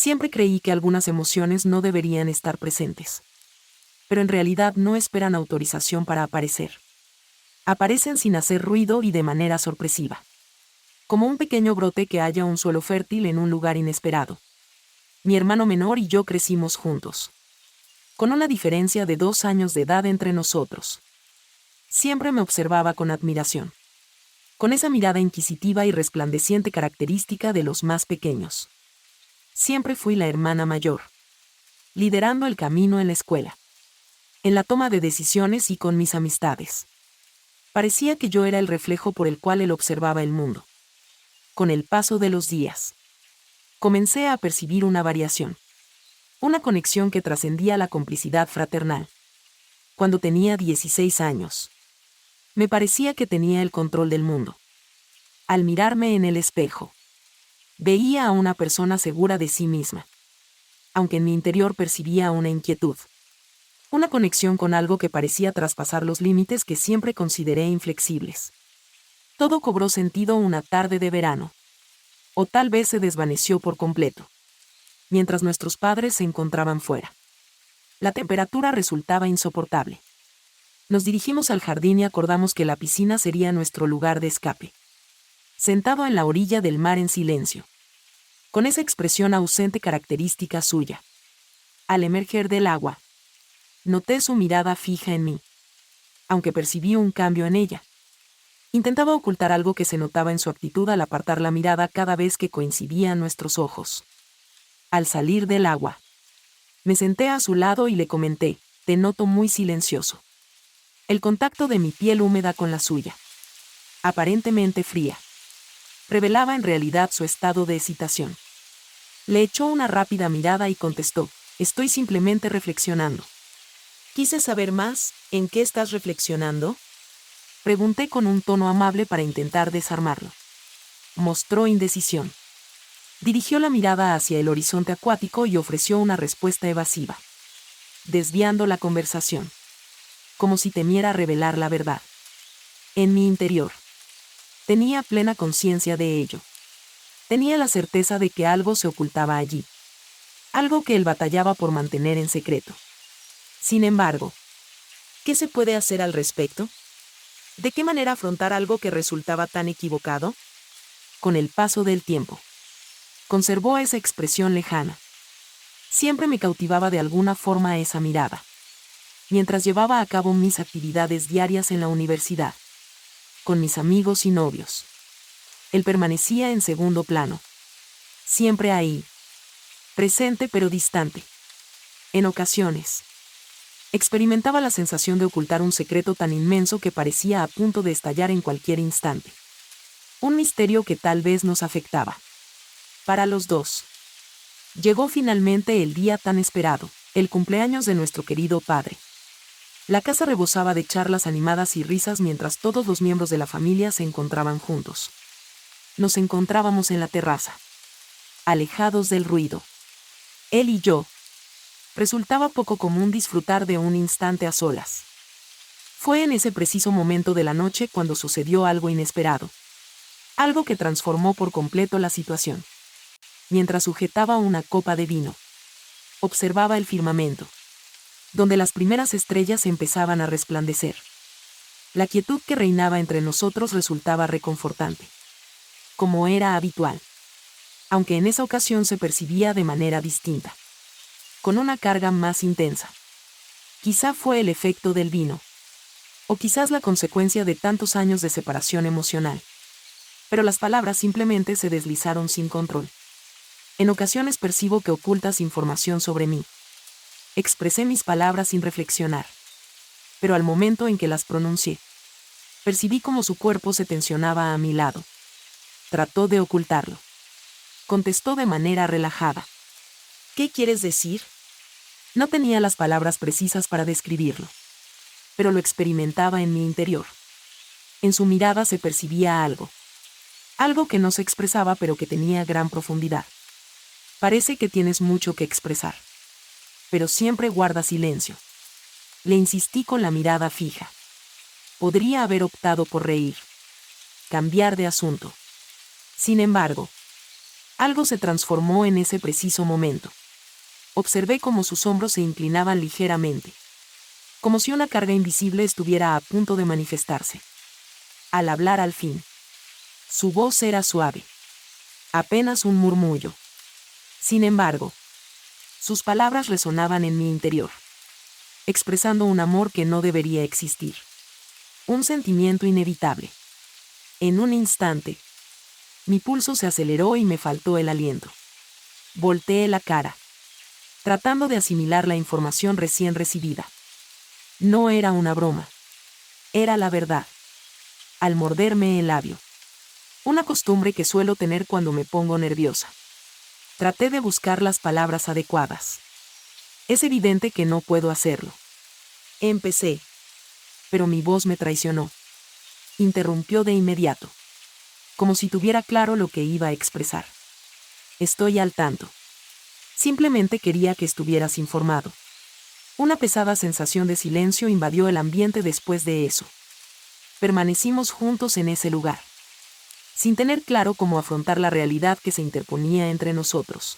Siempre creí que algunas emociones no deberían estar presentes. Pero en realidad no esperan autorización para aparecer. Aparecen sin hacer ruido y de manera sorpresiva. Como un pequeño brote que halla un suelo fértil en un lugar inesperado. Mi hermano menor y yo crecimos juntos. Con una diferencia de 2 años de edad entre nosotros. Siempre me observaba con admiración. Con esa mirada inquisitiva y resplandeciente característica de los más pequeños. Siempre fui la hermana mayor. Liderando el camino en la escuela. En la toma de decisiones y con mis amistades. Parecía que yo era el reflejo por el cual él observaba el mundo. Con el paso de los días, comencé a percibir una variación. Una conexión que trascendía la complicidad fraternal. Cuando tenía 16 años, me parecía que tenía el control del mundo. Al mirarme en el espejo, veía a una persona segura de sí misma. Aunque en mi interior percibía una inquietud. Una conexión con algo que parecía traspasar los límites que siempre consideré inflexibles. Todo cobró sentido una tarde de verano. O tal vez se desvaneció por completo. Mientras nuestros padres se encontraban fuera. La temperatura resultaba insoportable. Nos dirigimos al jardín y acordamos que la piscina sería nuestro lugar de escape. Sentado en la orilla del mar en silencio. Con esa expresión ausente característica suya. Al emerger del agua, noté su mirada fija en mí. Aunque percibí un cambio en ella. Intentaba ocultar algo que se notaba en su actitud al apartar la mirada cada vez que coincidían nuestros ojos. Al salir del agua, me senté a su lado y le comenté, te noto muy silencioso. El contacto de mi piel húmeda con la suya, aparentemente fría, revelaba en realidad su estado de excitación. Le echó una rápida mirada y contestó, estoy simplemente reflexionando. Quise saber más, ¿en qué estás reflexionando? Pregunté con un tono amable para intentar desarmarlo. Mostró indecisión. Dirigió la mirada hacia el horizonte acuático y ofreció una respuesta evasiva. Desviando la conversación. Como si temiera revelar la verdad. En mi interior. Tenía plena conciencia de ello. Tenía la certeza de que algo se ocultaba allí. Algo que él batallaba por mantener en secreto. Sin embargo, ¿qué se puede hacer al respecto? ¿De qué manera afrontar algo que resultaba tan equivocado? Con el paso del tiempo. Conservó esa expresión lejana. Siempre me cautivaba de alguna forma esa mirada. Mientras llevaba a cabo mis actividades diarias en la universidad. Con mis amigos y novios. Él permanecía en segundo plano. Siempre ahí. Presente pero distante. En ocasiones. Experimentaba la sensación de ocultar un secreto tan inmenso que parecía a punto de estallar en cualquier instante. Un misterio que tal vez nos afectaba. Para los dos. Llegó finalmente el día tan esperado, el cumpleaños de nuestro querido padre. La casa rebosaba de charlas animadas y risas mientras todos los miembros de la familia se encontraban juntos. Nos encontrábamos en la terraza. Alejados del ruido. Él y yo. Resultaba poco común disfrutar de un instante a solas. Fue en ese preciso momento de la noche cuando sucedió algo inesperado. Algo que transformó por completo la situación. Mientras sujetaba una copa de vino, observaba el firmamento, donde las primeras estrellas empezaban a resplandecer. La quietud que reinaba entre nosotros resultaba reconfortante. Como era habitual. Aunque en esa ocasión se percibía de manera distinta. Con una carga más intensa. Quizá fue el efecto del vino. O quizás la consecuencia de tantos años de separación emocional. Pero las palabras simplemente se deslizaron sin control. En ocasiones percibo que ocultas información sobre mí. Expresé mis palabras sin reflexionar. Pero al momento en que las pronuncié, percibí como su cuerpo se tensionaba a mi lado. Trató de ocultarlo. Contestó de manera relajada. ¿Qué quieres decir? No tenía las palabras precisas para describirlo. Pero lo experimentaba en mi interior. En su mirada se percibía algo. Algo que no se expresaba pero que tenía gran profundidad. Parece que tienes mucho que expresar. Pero siempre guarda silencio. Le insistí con la mirada fija. Podría haber optado por reír. Cambiar de asunto. Sin embargo, Algo se transformó en ese preciso momento. Observé cómo sus hombros se inclinaban ligeramente, como si una carga invisible estuviera a punto de manifestarse. Al hablar al fin, su voz era suave, apenas un murmullo. Sin embargo, sus palabras resonaban en mi interior, expresando un amor que no debería existir. Un sentimiento inevitable. En un instante, mi pulso se aceleró y me faltó el aliento. Volteé la cara, tratando de asimilar la información recién recibida. No era una broma. Era la verdad. Al morderme el labio. Una costumbre que suelo tener cuando me pongo nerviosa. Traté de buscar las palabras adecuadas. Es evidente que no puedo hacerlo. Empecé. Pero mi voz me traicionó. Interrumpió de inmediato, como si tuviera claro lo que iba a expresar. Estoy al tanto. Simplemente quería que estuvieras informado. Una pesada sensación de silencio invadió el ambiente después de eso. Permanecimos juntos en ese lugar, sin tener claro cómo afrontar la realidad que se interponía entre nosotros.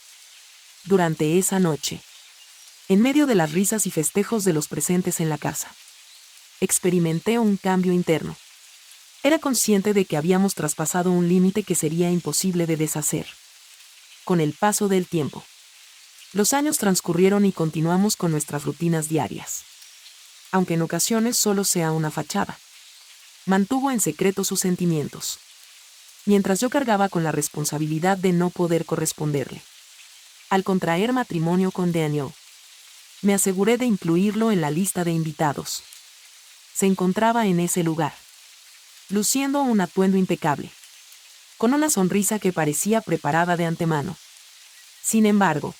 Durante esa noche, en medio de las risas y festejos de los presentes en la casa, experimenté un cambio interno. Era consciente de que habíamos traspasado un límite que sería imposible de deshacer. Con el paso del tiempo, los años transcurrieron y continuamos con nuestras rutinas diarias. Aunque en ocasiones solo sea una fachada. Mantuvo en secreto sus sentimientos, mientras yo cargaba con la responsabilidad de no poder corresponderle. Al contraer matrimonio con Daniel, me aseguré de incluirlo en la lista de invitados. Se encontraba en ese lugar, luciendo un atuendo impecable, con una sonrisa que parecía preparada de antemano. Sin embargo,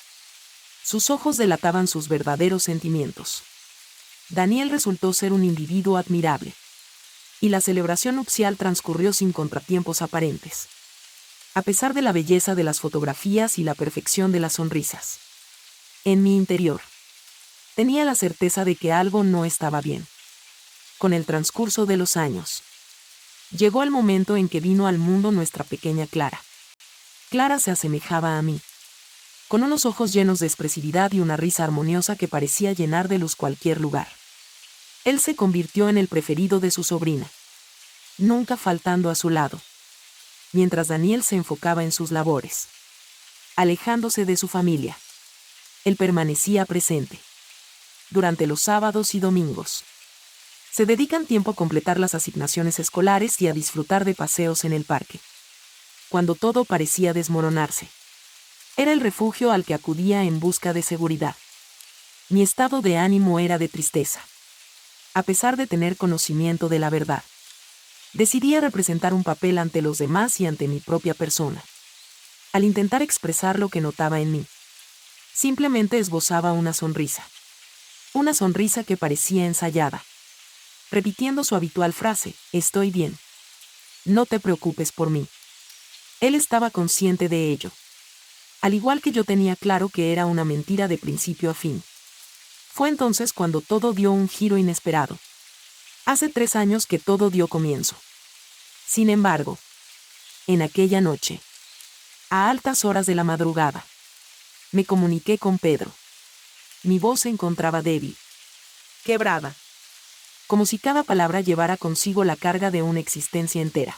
sus ojos delataban sus verdaderos sentimientos. Daniel resultó ser un individuo admirable, y la celebración nupcial transcurrió sin contratiempos aparentes, a pesar de la belleza de las fotografías y la perfección de las sonrisas. En mi interior, tenía la certeza de que algo no estaba bien. Con el transcurso de los años, llegó el momento en que vino al mundo nuestra pequeña Clara. Clara se asemejaba a mí, con unos ojos llenos de expresividad y una risa armoniosa que parecía llenar de luz cualquier lugar. Él se convirtió en el preferido de su sobrina, nunca faltando a su lado, mientras Daniel se enfocaba en sus labores, alejándose de su familia. Él permanecía presente. Durante los sábados y domingos, se dedican tiempo a completar las asignaciones escolares y a disfrutar de paseos en el parque. Cuando todo parecía desmoronarse, era el refugio al que acudía en busca de seguridad. Mi estado de ánimo era de tristeza. A pesar de tener conocimiento de la verdad, decidí representar un papel ante los demás y ante mi propia persona. Al intentar expresar lo que notaba en mí, simplemente esbozaba una sonrisa. Una sonrisa que parecía ensayada, repitiendo su habitual frase: estoy bien. No te preocupes por mí. Él estaba consciente de ello, al igual que yo tenía claro que era una mentira de principio a fin. Fue entonces cuando todo dio un giro inesperado. Hace 3 años que todo dio comienzo. Sin embargo, en aquella noche, a altas horas de la madrugada, me comuniqué con Pedro. Mi voz se encontraba débil, quebrada, como si cada palabra llevara consigo la carga de una existencia entera.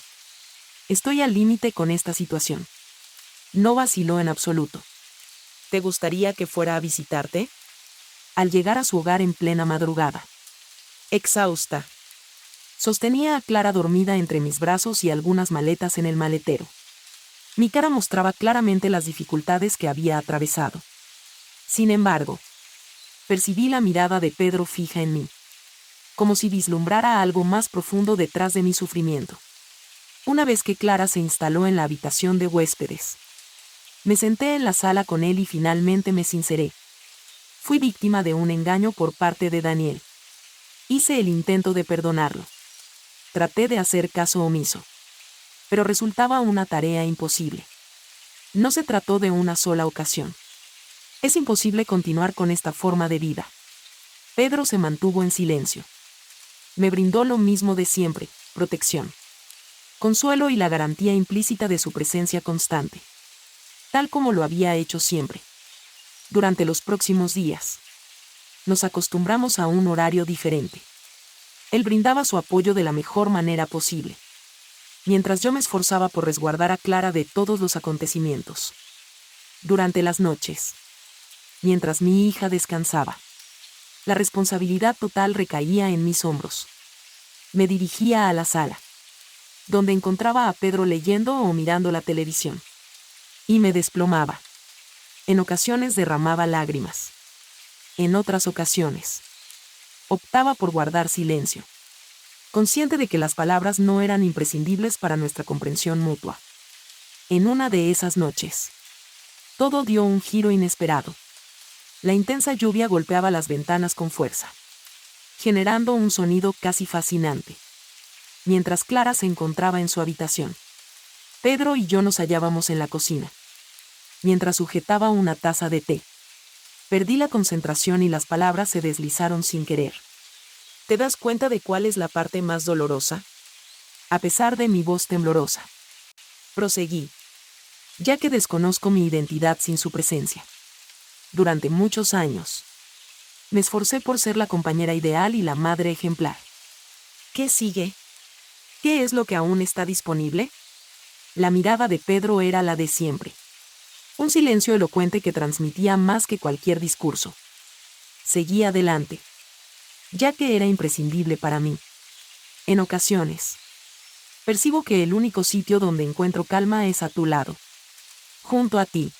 Estoy al límite con esta situación. No vaciló en absoluto. ¿Te gustaría que fuera a visitarte? Al llegar a su hogar en plena madrugada, exhausta, sostenía a Clara dormida entre mis brazos y algunas maletas en el maletero. Mi cara mostraba claramente las dificultades que había atravesado. Sin embargo, percibí la mirada de Pedro fija en mí, como si vislumbrara algo más profundo detrás de mi sufrimiento. Una vez que Clara se instaló en la habitación de huéspedes, me senté en la sala con él y finalmente me sinceré. Fui víctima de un engaño por parte de Daniel. Hice el intento de perdonarlo. Traté de hacer caso omiso, pero resultaba una tarea imposible. No se trató de una sola ocasión. Es imposible continuar con esta forma de vida. Pedro se mantuvo en silencio. Me brindó lo mismo de siempre: protección, consuelo y la garantía implícita de su presencia constante. tal como lo había hecho siempre. Durante los próximos días, nos acostumbramos a un horario diferente. Él brindaba su apoyo de la mejor manera posible, mientras yo me esforzaba por resguardar a Clara de todos los acontecimientos. Durante las noches, mientras mi hija descansaba, la responsabilidad total recaía en mis hombros. Me dirigía a la sala, donde encontraba a Pedro leyendo o mirando la televisión, y me desplomaba. En ocasiones derramaba lágrimas. En otras ocasiones, optaba por guardar silencio, consciente de que las palabras no eran imprescindibles para nuestra comprensión mutua. En una de esas noches, todo dio un giro inesperado. La intensa lluvia golpeaba las ventanas con fuerza, generando un sonido casi fascinante. Mientras Clara se encontraba en su habitación, Pedro y yo nos hallábamos en la cocina. Mientras sujetaba una taza de té, perdí la concentración y las palabras se deslizaron sin querer. ¿Te das cuenta de cuál es la parte más dolorosa? A pesar de mi voz temblorosa, proseguí, ya que desconozco mi identidad sin su presencia. Durante muchos años, me esforcé por ser la compañera ideal y la madre ejemplar. ¿Qué sigue? ¿Qué es lo que aún está disponible? La mirada de Pedro era la de siempre. Un silencio elocuente que transmitía más que cualquier discurso. Seguí adelante, ya que era imprescindible para mí. En ocasiones, percibo que el único sitio donde encuentro calma es a tu lado, junto a ti.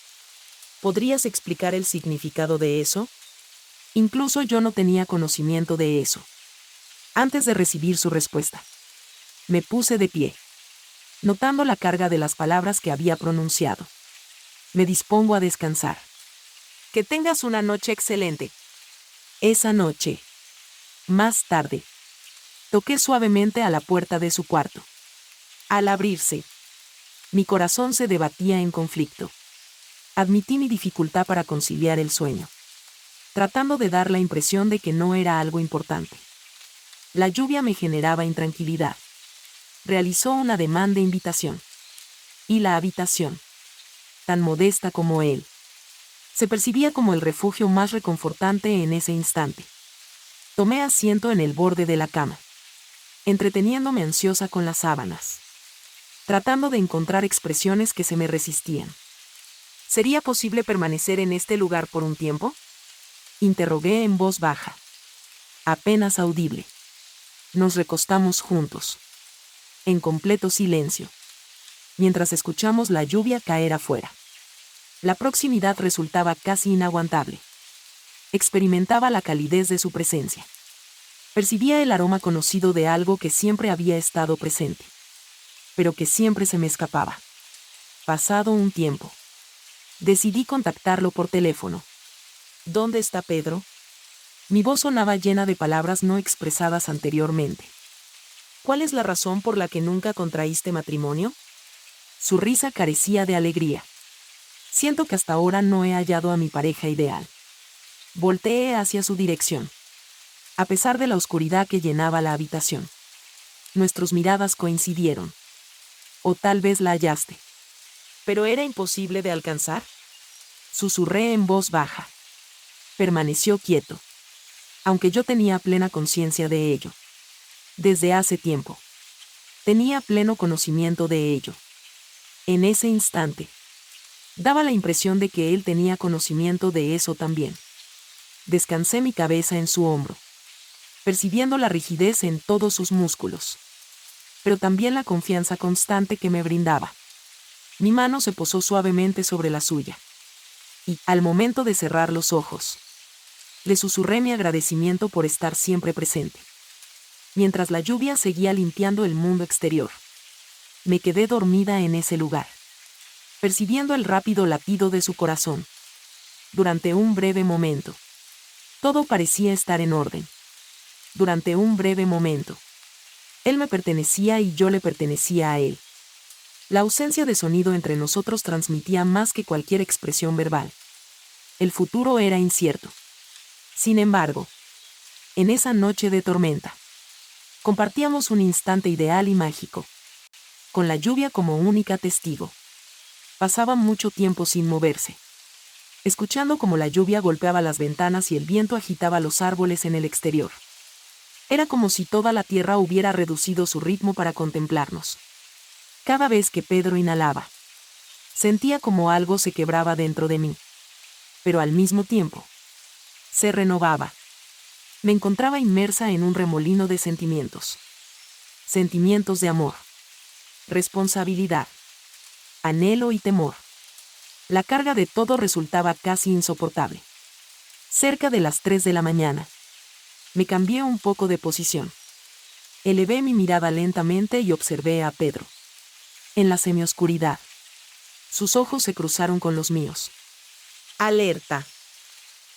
¿Podrías explicar el significado de eso? Incluso yo no tenía conocimiento de eso. Antes de recibir su respuesta, me puse de pie, notando la carga de las palabras que había pronunciado. Me dispongo a descansar. Que tengas una noche excelente. Esa noche, más tarde, toqué suavemente a la puerta de su cuarto. Al abrirse, mi corazón se debatía en conflicto. Admití mi dificultad para conciliar el sueño, tratando de dar la impresión de que no era algo importante. La lluvia me generaba intranquilidad. Realizó un ademán de invitación. Y la habitación, tan modesta como él, se percibía como el refugio más reconfortante en ese instante. Tomé asiento en el borde de la cama, entreteniéndome ansiosa con las sábanas, tratando de encontrar expresiones que se me resistían. ¿Sería posible permanecer en este lugar por un tiempo? Interrogué en voz baja, apenas audible. Nos recostamos juntos, en completo silencio, mientras escuchamos la lluvia caer afuera. La proximidad resultaba casi inaguantable. Experimentaba la calidez de su presencia. Percibía el aroma conocido de algo que siempre había estado presente, pero que siempre se me escapaba. Pasado un tiempo, decidí contactarlo por teléfono. ¿Dónde está Pedro? Mi voz sonaba llena de palabras no expresadas anteriormente. ¿Cuál es la razón por la que nunca contraíste matrimonio? Su risa carecía de alegría. Siento que hasta ahora no he hallado a mi pareja ideal. Volteé hacia su dirección, a pesar de la oscuridad que llenaba la habitación. Nuestras miradas coincidieron. O tal vez la hallaste. ¿Pero era imposible de alcanzar? Susurré en voz baja. Permaneció quieto, aunque yo tenía plena conciencia de ello. Desde hace tiempo. Tenía pleno conocimiento de ello. En ese instante, daba la impresión de que él tenía conocimiento de eso también. Descansé mi cabeza en su hombro, percibiendo la rigidez en todos sus músculos, pero también la confianza constante que me brindaba. Mi mano se posó suavemente sobre la suya, y, al momento de cerrar los ojos, le susurré mi agradecimiento por estar siempre presente. Mientras la lluvia seguía limpiando el mundo exterior, me quedé dormida en ese lugar, percibiendo el rápido latido de su corazón. Durante un breve momento, todo parecía estar en orden. Durante un breve momento, él me pertenecía y yo le pertenecía a él. La ausencia de sonido entre nosotros transmitía más que cualquier expresión verbal. El futuro era incierto. Sin embargo, en esa noche de tormenta, compartíamos un instante ideal y mágico, con la lluvia como única testigo. Pasaba mucho tiempo sin moverse, escuchando cómo la lluvia golpeaba las ventanas y el viento agitaba los árboles en el exterior. Era como si toda la tierra hubiera reducido su ritmo para contemplarnos. Cada vez que Pedro inhalaba, sentía como algo se quebraba dentro de mí. Pero al mismo tiempo, se renovaba. Me encontraba inmersa en un remolino de sentimientos. Sentimientos de amor, responsabilidad, anhelo y temor. La carga de todo resultaba casi insoportable. Cerca de las 3 de la mañana, me cambié un poco de posición. Elevé mi mirada lentamente y observé a Pedro. En la semioscuridad, sus ojos se cruzaron con los míos. Alerta.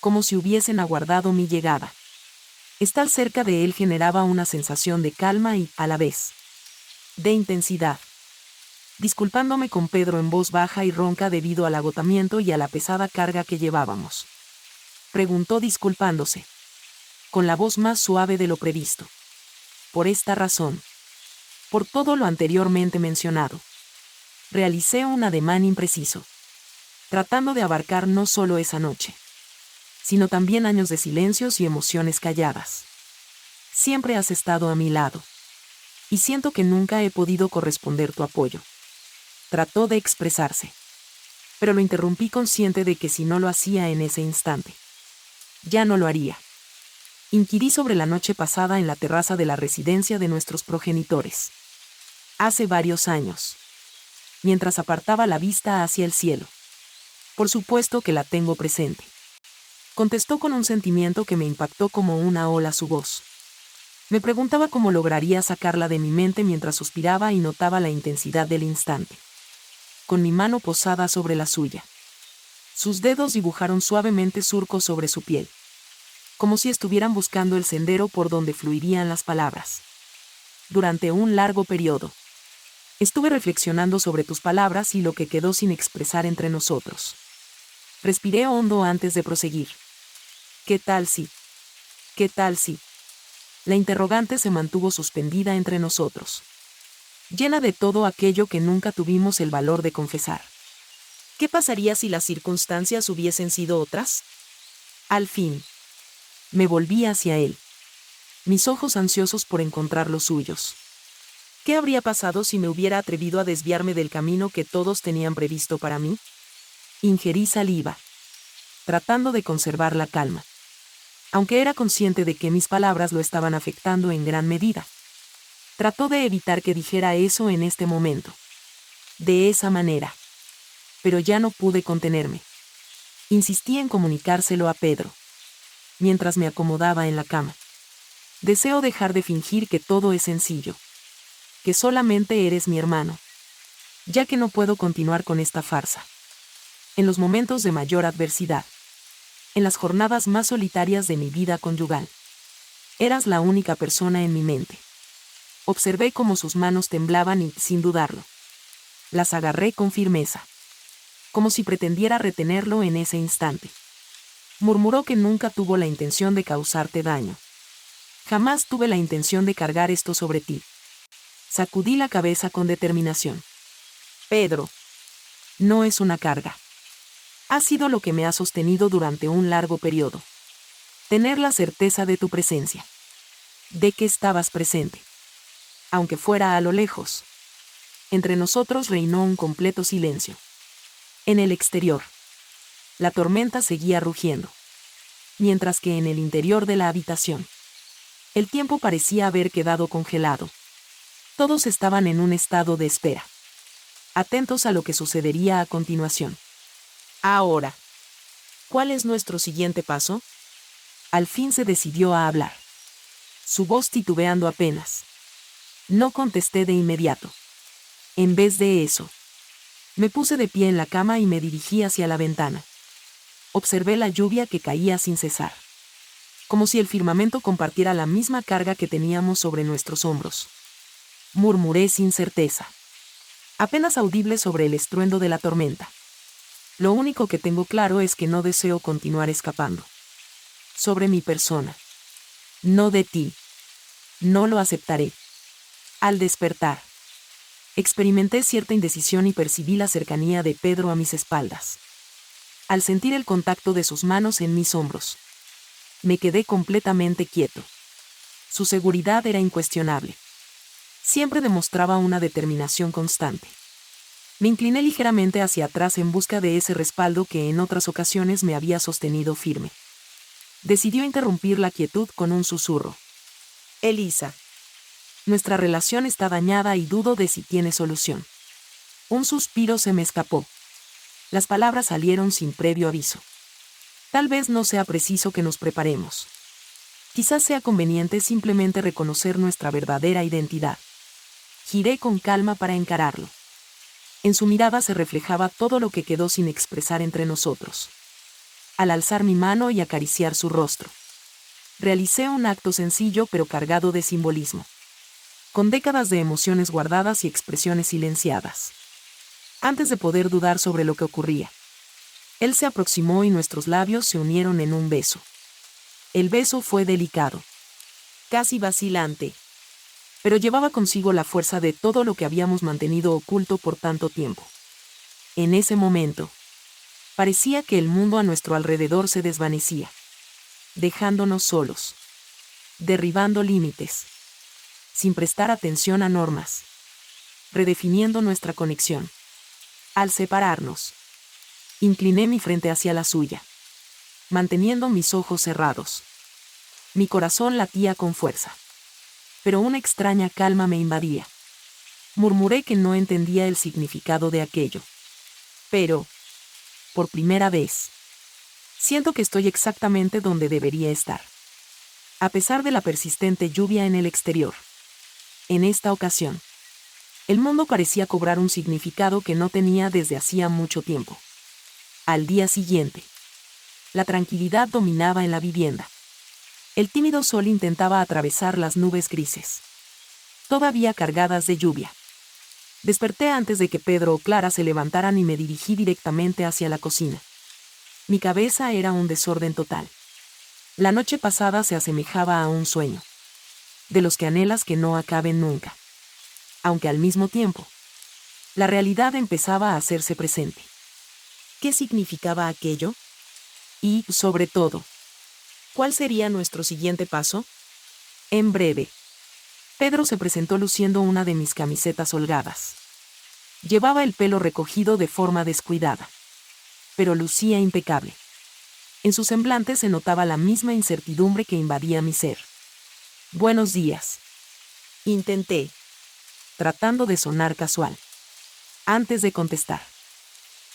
Como si hubiesen aguardado mi llegada. Estar cerca de él generaba una sensación de calma y, a la vez, de intensidad. Disculpándome con Pedro en voz baja y ronca debido al agotamiento y a la pesada carga que llevábamos. Preguntó disculpándose, con la voz más suave de lo previsto. Por esta razón, por todo lo anteriormente mencionado, realicé un ademán impreciso, tratando de abarcar no solo esa noche, sino también años de silencios y emociones calladas. Siempre has estado a mi lado, y siento que nunca he podido corresponder tu apoyo. Trató de expresarse, pero lo interrumpí consciente de que si no lo hacía en ese instante, ya no lo haría. Inquirí sobre la noche pasada en la terraza de la residencia de nuestros progenitores. Hace varios años. Mientras apartaba la vista hacia el cielo. Por supuesto que la tengo presente. Contestó con un sentimiento que me impactó como una ola su voz. Me preguntaba cómo lograría sacarla de mi mente mientras suspiraba y notaba la intensidad del instante. Con mi mano posada sobre la suya. Sus dedos dibujaron suavemente surcos sobre su piel. Como si estuvieran buscando el sendero por donde fluirían las palabras. Durante un largo periodo, estuve reflexionando sobre tus palabras y lo que quedó sin expresar entre nosotros. Respiré hondo antes de proseguir. ¿Qué tal si? ¿Qué tal si? La interrogante se mantuvo suspendida entre nosotros, llena de todo aquello que nunca tuvimos el valor de confesar. ¿Qué pasaría si las circunstancias hubiesen sido otras? Al fin, me volví hacia él, mis ojos ansiosos por encontrar los suyos. ¿Qué habría pasado si me hubiera atrevido a desviarme del camino que todos tenían previsto para mí? Ingerí saliva, tratando de conservar la calma, aunque era consciente de que mis palabras lo estaban afectando en gran medida. Trató de evitar que dijera eso en este momento. De esa manera. Pero ya no pude contenerme. Insistí en comunicárselo a Pedro, mientras me acomodaba en la cama. Deseo dejar de fingir que todo es sencillo. Que solamente eres mi hermano. Ya que no puedo continuar con esta farsa. En los momentos de mayor adversidad. En las jornadas más solitarias de mi vida conyugal. Eras la única persona en mi mente. Observé cómo sus manos temblaban y, sin dudarlo, las agarré con firmeza. Como si pretendiera retenerlo en ese instante. Murmuró que nunca tuvo la intención de causarte daño. Jamás tuve la intención de cargar esto sobre ti. Sacudí la cabeza con determinación. Pedro, no es una carga. Ha sido lo que me ha sostenido durante un largo periodo. Tener la certeza de tu presencia. De que estabas presente. Aunque fuera a lo lejos. Entre nosotros reinó un completo silencio. En el exterior, la tormenta seguía rugiendo. Mientras que en el interior de la habitación, el tiempo parecía haber quedado congelado. Todos estaban en un estado de espera. Atentos a lo que sucedería a continuación. Ahora, ¿cuál es nuestro siguiente paso? Al fin se decidió a hablar. Su voz titubeando apenas. No contesté de inmediato. En vez de eso, me puse de pie en la cama y me dirigí hacia la ventana. Observé la lluvia que caía sin cesar. Como si el firmamento compartiera la misma carga que teníamos sobre nuestros hombros. Murmuré sin certeza. Apenas audible sobre el estruendo de la tormenta. Lo único que tengo claro es que no deseo continuar escapando. Sobre mi persona. No de ti. No lo aceptaré. Al despertar, Experimenté cierta indecisión y percibí la cercanía de Pedro a mis espaldas. Al sentir el contacto de sus manos en mis hombros, me quedé completamente quieto. Su seguridad era incuestionable. Siempre demostraba una determinación constante. Me incliné ligeramente hacia atrás en busca de ese respaldo que en otras ocasiones me había sostenido firme. Decidió interrumpir la quietud con un susurro. Elisa. Nuestra relación está dañada y dudo de si tiene solución. Un suspiro se me escapó. Las palabras salieron sin previo aviso. Tal vez no sea preciso que nos preparemos. Quizás sea conveniente simplemente reconocer nuestra verdadera identidad. Giré con calma para encararlo. En su mirada se reflejaba todo lo que quedó sin expresar entre nosotros. Al alzar mi mano y acariciar su rostro, realicé un acto sencillo pero cargado de simbolismo, con décadas de emociones guardadas y expresiones silenciadas. Antes de poder dudar sobre lo que ocurría, él se aproximó y nuestros labios se unieron en un beso. El beso fue delicado, casi vacilante, pero llevaba consigo la fuerza de todo lo que habíamos mantenido oculto por tanto tiempo. En ese momento, parecía que el mundo a nuestro alrededor se desvanecía, dejándonos solos, derribando límites, sin prestar atención a normas, redefiniendo nuestra conexión. Al separarnos, incliné mi frente hacia la suya, manteniendo mis ojos cerrados. Mi corazón latía con fuerza, pero una extraña calma me invadía. Murmuré que no entendía el significado de aquello. Pero, por primera vez, siento que estoy exactamente donde debería estar. A pesar de la persistente lluvia en el exterior. En esta ocasión, el mundo parecía cobrar un significado que no tenía desde hacía mucho tiempo. Al día siguiente, la tranquilidad dominaba en la vivienda. El tímido sol intentaba atravesar las nubes grises, todavía cargadas de lluvia. Desperté antes de que Pedro o Clara se levantaran y me dirigí directamente hacia la cocina. Mi cabeza era un desorden total. La noche pasada se asemejaba a un sueño, de los que anhelas que no acaben nunca. Aunque al mismo tiempo, la realidad empezaba a hacerse presente. ¿Qué significaba aquello? Y, sobre todo, ¿cuál sería nuestro siguiente paso? En breve, Pedro se presentó luciendo una de mis camisetas holgadas. Llevaba el pelo recogido de forma descuidada, pero lucía impecable. En su semblante se notaba la misma incertidumbre que invadía mi ser. Buenos días. Intenté, tratando de sonar casual. Antes de contestar,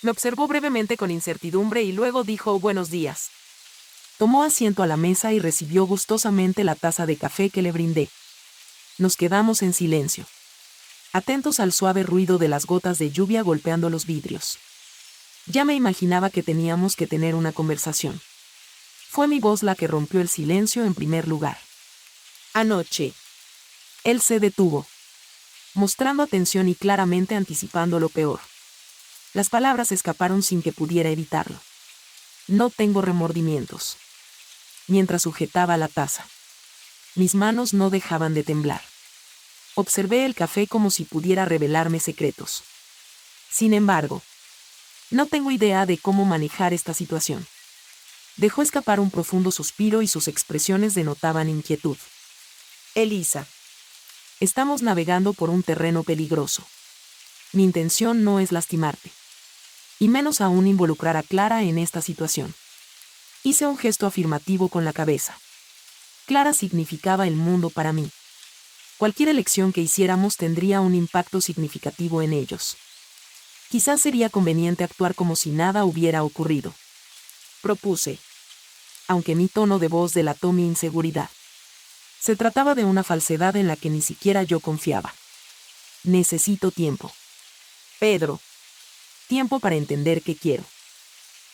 me observó brevemente con incertidumbre y luego dijo buenos días. Tomó asiento a la mesa y recibió gustosamente la taza de café que le brindé. Nos quedamos en silencio, atentos al suave ruido de las gotas de lluvia golpeando los vidrios. Ya me imaginaba que teníamos que tener una conversación. Fue mi voz la que rompió el silencio en primer lugar. Anoche. Él se detuvo, mostrando atención y claramente anticipando lo peor. Las palabras escaparon sin que pudiera evitarlo. No tengo remordimientos. Mientras sujetaba la taza, mis manos no dejaban de temblar. Observé el café como si pudiera revelarme secretos. Sin embargo, no tengo idea de cómo manejar esta situación. Dejó escapar un profundo suspiro y sus expresiones denotaban inquietud. Elisa. Estamos navegando por un terreno peligroso. Mi intención no es lastimarte, y menos aún involucrar a Clara en esta situación. Hice un gesto afirmativo con la cabeza. Clara significaba el mundo para mí. Cualquier elección que hiciéramos tendría un impacto significativo en ellos. Quizás sería conveniente actuar como si nada hubiera ocurrido. Propuse, aunque mi tono de voz delató mi inseguridad. Se trataba de una falsedad en la que ni siquiera yo confiaba. Necesito tiempo. Pedro. Tiempo para entender qué quiero.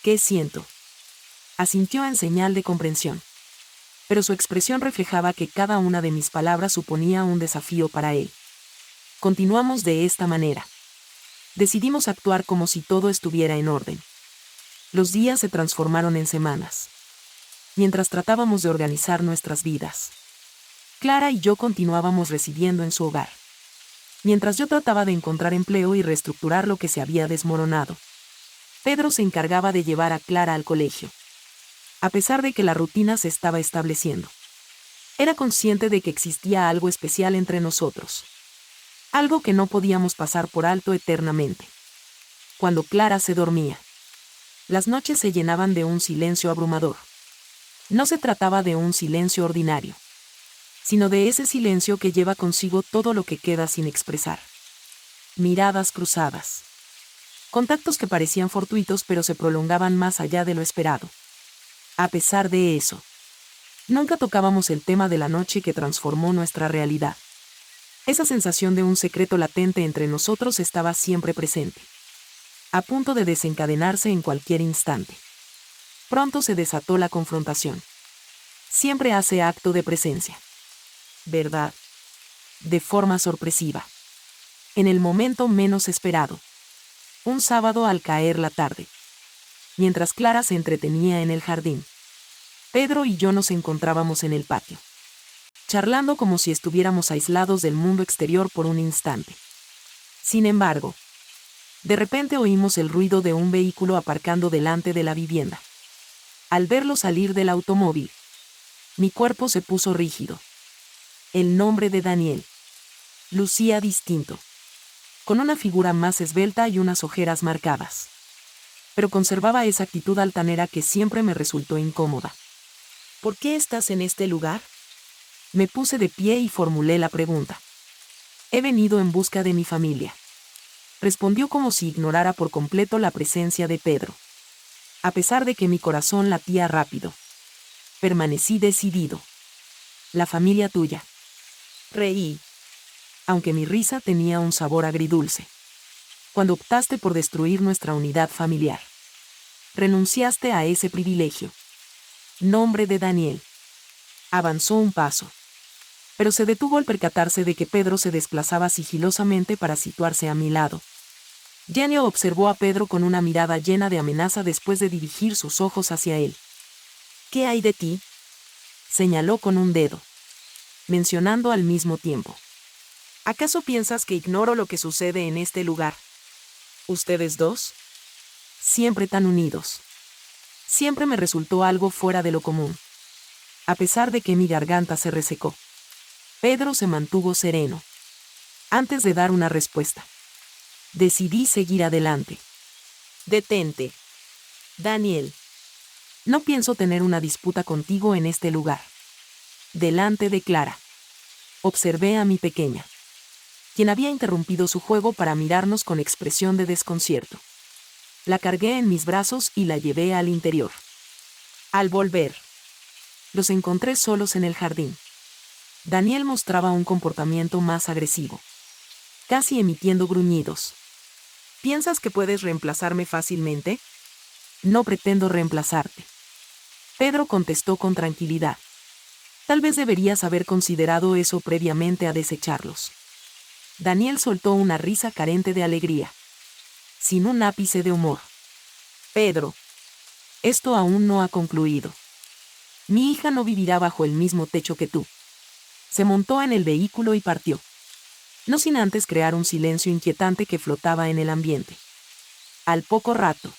¿Qué siento? Asintió en señal de comprensión. Pero su expresión reflejaba que cada una de mis palabras suponía un desafío para él. Continuamos de esta manera. Decidimos actuar como si todo estuviera en orden. Los días se transformaron en semanas, mientras tratábamos de organizar nuestras vidas. Clara y yo continuábamos residiendo en su hogar. Mientras yo trataba de encontrar empleo y reestructurar lo que se había desmoronado, Pedro se encargaba de llevar a Clara al colegio. A pesar de que la rutina se estaba estableciendo, era consciente de que existía algo especial entre nosotros. Algo que no podíamos pasar por alto eternamente. Cuando Clara se dormía, las noches se llenaban de un silencio abrumador. No se trataba de un silencio ordinario, sino de ese silencio que lleva consigo todo lo que queda sin expresar. Miradas cruzadas. Contactos que parecían fortuitos pero se prolongaban más allá de lo esperado. A pesar de eso, nunca tocábamos el tema de la noche que transformó nuestra realidad. Esa sensación de un secreto latente entre nosotros estaba siempre presente, a punto de desencadenarse en cualquier instante. Pronto se desató la confrontación. Siempre hace acto de presencia, ¿verdad? De forma sorpresiva. En el momento menos esperado. Un sábado al caer la tarde. Mientras Clara se entretenía en el jardín, Pedro y yo nos encontrábamos en el patio, charlando como si estuviéramos aislados del mundo exterior por un instante. Sin embargo, de repente oímos el ruido de un vehículo aparcando delante de la vivienda. Al verlo salir del automóvil, mi cuerpo se puso rígido. El nombre de Daniel lucía distinto, con una figura más esbelta y unas ojeras marcadas. Pero conservaba esa actitud altanera que siempre me resultó incómoda. ¿Por qué estás en este lugar? Me puse de pie y formulé la pregunta. He venido en busca de mi familia. Respondió como si ignorara por completo la presencia de Pedro. A pesar de que mi corazón latía rápido, permanecí decidido. La familia tuya. Reí, aunque mi risa tenía un sabor agridulce. Cuando optaste por destruir nuestra unidad familiar, renunciaste a ese privilegio. Nombre de Daniel. Avanzó un paso, pero se detuvo al percatarse de que Pedro se desplazaba sigilosamente para situarse a mi lado. Daniel observó a Pedro con una mirada llena de amenaza después de dirigir sus ojos hacia él. ¿Qué hay de ti? Señaló con un dedo, mencionando al mismo tiempo. ¿Acaso piensas que ignoro lo que sucede en este lugar? ¿Ustedes dos? Siempre tan unidos. Siempre me resultó algo fuera de lo común. A pesar de que mi garganta se resecó, Pedro se mantuvo sereno. Antes de dar una respuesta, decidí seguir adelante. Detente. Daniel. No pienso tener una disputa contigo en este lugar. Delante de Clara, observé a mi pequeña, quien había interrumpido su juego para mirarnos con expresión de desconcierto. La cargué en mis brazos y la llevé al interior. Al volver, los encontré solos en el jardín. Daniel mostraba un comportamiento más agresivo, casi emitiendo gruñidos. ¿Piensas que puedes reemplazarme fácilmente? No pretendo reemplazarte. Pedro contestó con tranquilidad. Tal vez deberías haber considerado eso previamente a desecharlos. Daniel soltó una risa carente de alegría, sin un ápice de humor. Pedro, esto aún no ha concluido. Mi hija no vivirá bajo el mismo techo que tú. Se montó en el vehículo y partió, no sin antes crear un silencio inquietante que flotaba en el ambiente. Al poco rato,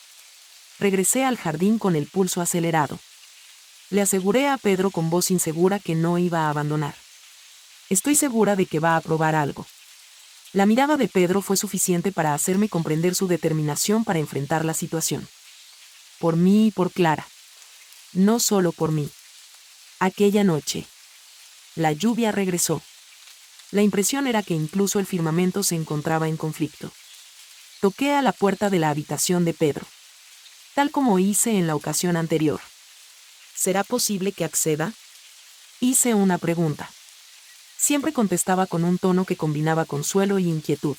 regresé al jardín con el pulso acelerado. Le aseguré a Pedro con voz insegura que no iba a abandonar. Estoy segura de que va a probar algo. La mirada de Pedro fue suficiente para hacerme comprender su determinación para enfrentar la situación. Por mí y por Clara. No solo por mí. Aquella noche, la lluvia regresó. La impresión era que incluso el firmamento se encontraba en conflicto. Toqué a la puerta de la habitación de Pedro, tal como hice en la ocasión anterior. ¿Será posible que acceda? Hice una pregunta. Siempre contestaba con un tono que combinaba consuelo y inquietud.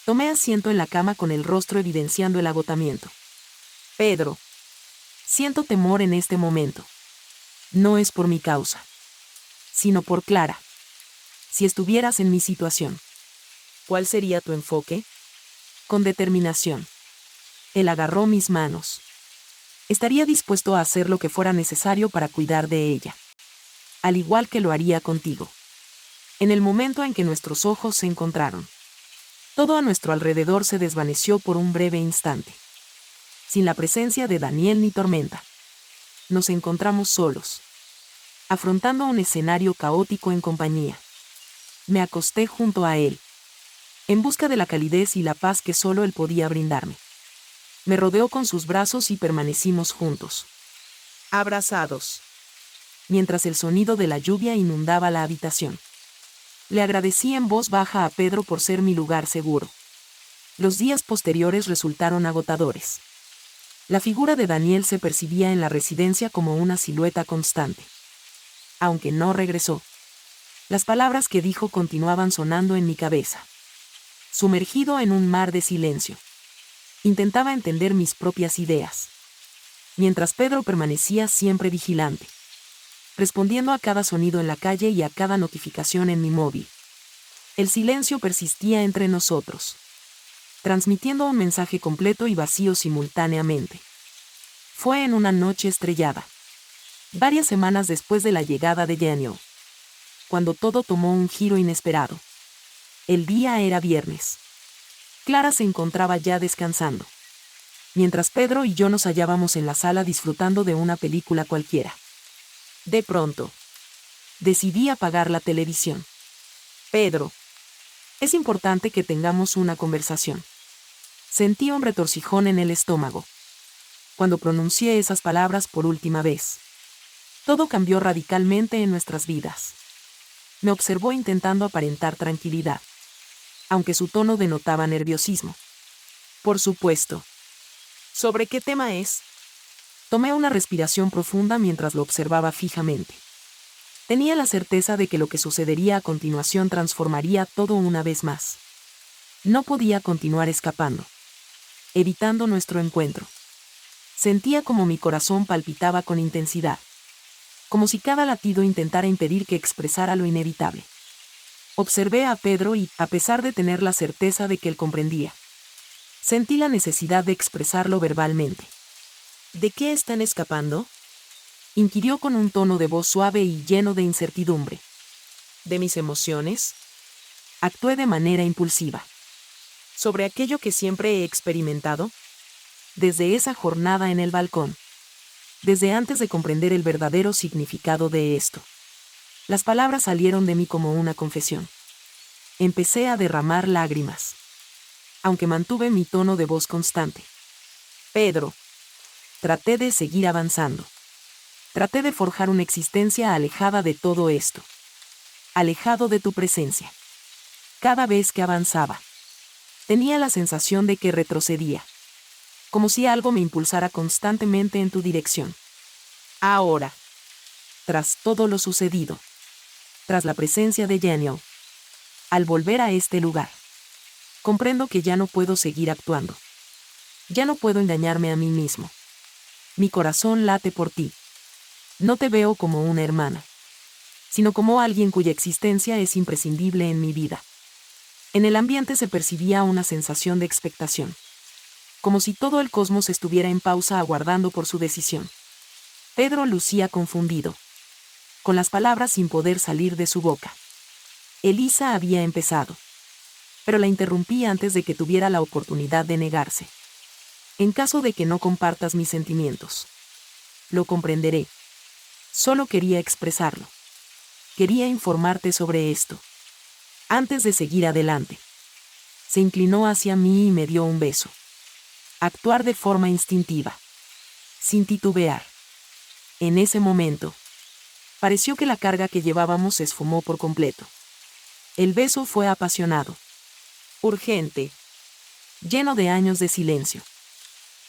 Tomé asiento en la cama con el rostro evidenciando el agotamiento. Pedro, siento temor en este momento. No es por mi causa, sino por Clara. Si estuvieras en mi situación, ¿cuál sería tu enfoque? Con determinación. Él agarró mis manos. Estaría dispuesto a hacer lo que fuera necesario para cuidar de ella. Al igual que lo haría contigo. En el momento en que nuestros ojos se encontraron, todo a nuestro alrededor se desvaneció por un breve instante. Sin la presencia de Daniel ni Tormenta, nos encontramos solos, afrontando un escenario caótico en compañía. Me acosté junto a él, en busca de la calidez y la paz que solo él podía brindarme. Me rodeó con sus brazos y permanecimos juntos, abrazados, mientras el sonido de la lluvia inundaba la habitación. Le agradecí en voz baja a Pedro por ser mi lugar seguro. Los días posteriores resultaron agotadores. La figura de Daniel se percibía en la residencia como una silueta constante. Aunque no regresó, las palabras que dijo continuaban sonando en mi cabeza. Sumergido en un mar de silencio, intentaba entender mis propias ideas, mientras Pedro permanecía siempre vigilante, respondiendo a cada sonido en la calle y a cada notificación en mi móvil. El silencio persistía entre nosotros, transmitiendo un mensaje completo y vacío simultáneamente. Fue en una noche estrellada, varias semanas después de la llegada de Daniel, cuando todo tomó un giro inesperado. El día era viernes. Clara se encontraba ya descansando, mientras Pedro y yo nos hallábamos en la sala disfrutando de una película cualquiera. De pronto, decidí apagar la televisión. Pedro, es importante que tengamos una conversación. Sentí un retorcijón en el estómago cuando pronuncié esas palabras por última vez. Todo cambió radicalmente en nuestras vidas. Me observó intentando aparentar tranquilidad, aunque su tono denotaba nerviosismo. Por supuesto. ¿Sobre qué tema es? Tomé una respiración profunda mientras lo observaba fijamente. Tenía la certeza de que lo que sucedería a continuación transformaría todo una vez más. No podía continuar escapando, evitando nuestro encuentro. Sentía como mi corazón palpitaba con intensidad, como si cada latido intentara impedir que expresara lo inevitable. Observé a Pedro y, a pesar de tener la certeza de que él comprendía, sentí la necesidad de expresarlo verbalmente. ¿De qué están escapando?, inquirió con un tono de voz suave y lleno de incertidumbre. ¿De mis emociones? Actué de manera impulsiva. ¿Sobre aquello que siempre he experimentado? Desde esa jornada en el balcón. Desde antes de comprender el verdadero significado de esto. Las palabras salieron de mí como una confesión. Empecé a derramar lágrimas, aunque mantuve mi tono de voz constante. Pedro. Traté de seguir avanzando. Traté de forjar una existencia alejada de todo esto. Alejado de tu presencia. Cada vez que avanzaba, tenía la sensación de que retrocedía, como si algo me impulsara constantemente en tu dirección. Ahora, tras todo lo sucedido, tras la presencia de Daniel, al volver a este lugar, comprendo que ya no puedo seguir actuando. Ya no puedo engañarme a mí mismo. Mi corazón late por ti. No te veo como una hermana, sino como alguien cuya existencia es imprescindible en mi vida. En el ambiente se percibía una sensación de expectación, como si todo el cosmos estuviera en pausa aguardando por su decisión. Pedro lucía confundido, con las palabras sin poder salir de su boca. Elisa había empezado, pero la interrumpí antes de que tuviera la oportunidad de negarse. En caso de que no compartas mis sentimientos, lo comprenderé. Solo quería expresarlo. Quería informarte sobre esto. Antes de seguir adelante, se inclinó hacia mí y me dio un beso. Actuar de forma instintiva, sin titubear. En ese momento, pareció que la carga que llevábamos se esfumó por completo. El beso fue apasionado, urgente, lleno de años de silencio,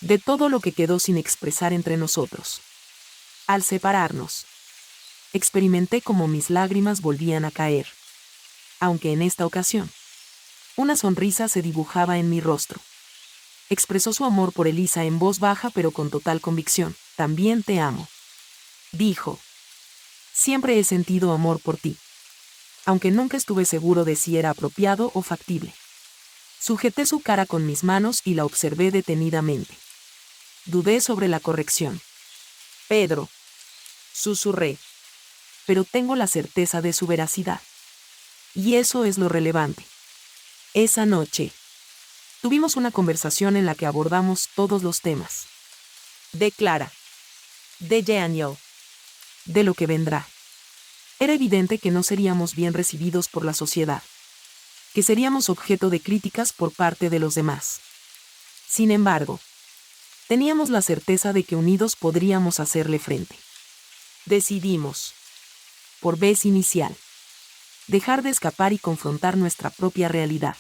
de todo lo que quedó sin expresar entre nosotros. Al separarnos, experimenté como mis lágrimas volvían a caer, aunque en esta ocasión, una sonrisa se dibujaba en mi rostro. Expresó su amor por Elisa en voz baja pero con total convicción. También te amo, dijo. Siempre he sentido amor por ti, aunque nunca estuve seguro de si era apropiado o factible. Sujeté su cara con mis manos y la observé detenidamente. Dudé sobre la corrección. Pedro, susurré, pero tengo la certeza de su veracidad. Y eso es lo relevante. Esa noche, tuvimos una conversación en la que abordamos todos los temas. De Clara. De Daniel. De lo que vendrá. Era evidente que no seríamos bien recibidos por la sociedad. Que seríamos objeto de críticas por parte de los demás. Sin embargo, teníamos la certeza de que unidos podríamos hacerle frente. Decidimos, por vez inicial, dejar de escapar y confrontar nuestra propia realidad.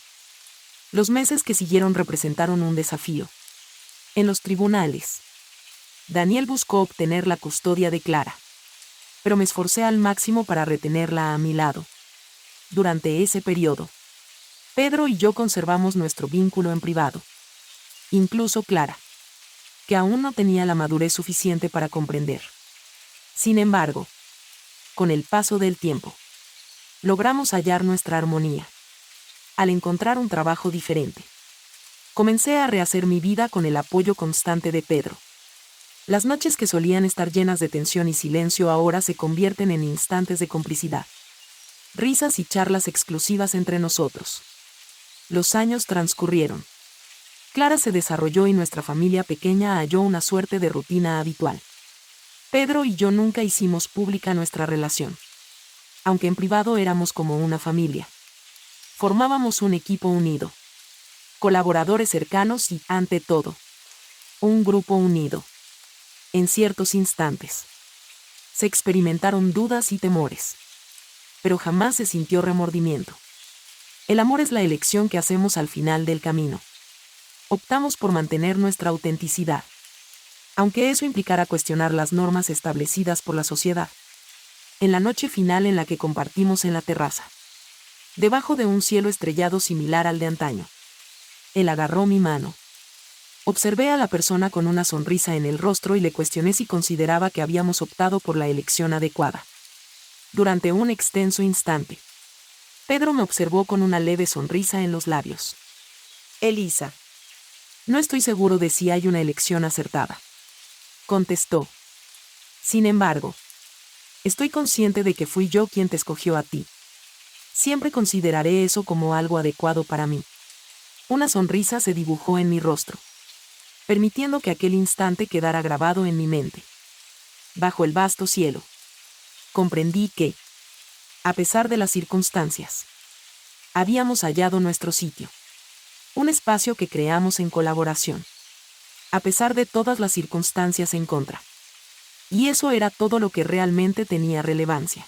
Los meses que siguieron representaron un desafío. En los tribunales, Daniel buscó obtener la custodia de Clara, pero me esforcé al máximo para retenerla a mi lado. Durante ese periodo, Pedro y yo conservamos nuestro vínculo en privado. Incluso Clara, que aún no tenía la madurez suficiente para comprender. Sin embargo, con el paso del tiempo, logramos hallar nuestra armonía. Al encontrar un trabajo diferente, comencé a rehacer mi vida con el apoyo constante de Pedro. Las noches que solían estar llenas de tensión y silencio ahora se convierten en instantes de complicidad. Risas y charlas exclusivas entre nosotros. Los años transcurrieron. Clara se desarrolló y nuestra familia pequeña halló una suerte de rutina habitual. Pedro y yo nunca hicimos pública nuestra relación. Aunque en privado éramos como una familia. Formábamos un equipo unido. Colaboradores cercanos y, ante todo, un grupo unido. En ciertos instantes, se experimentaron dudas y temores. Pero jamás se sintió remordimiento. El amor es la elección que hacemos al final del camino. Optamos por mantener nuestra autenticidad, aunque eso implicara cuestionar las normas establecidas por la sociedad. En la noche final en la que compartimos en la terraza, debajo de un cielo estrellado similar al de antaño, él agarró mi mano. Observé a la persona con una sonrisa en el rostro y le cuestioné si consideraba que habíamos optado por la elección adecuada. Durante un extenso instante, Pedro me observó con una leve sonrisa en los labios. Elisa. No estoy seguro de si hay una elección acertada, contestó. Sin embargo, estoy consciente de que fui yo quien te escogió a ti. Siempre consideraré eso como algo adecuado para mí. Una sonrisa se dibujó en mi rostro, permitiendo que aquel instante quedara grabado en mi mente. Bajo el vasto cielo, comprendí que, a pesar de las circunstancias, habíamos hallado nuestro sitio. Un espacio que creamos en colaboración, a pesar de todas las circunstancias en contra. Y eso era todo lo que realmente tenía relevancia.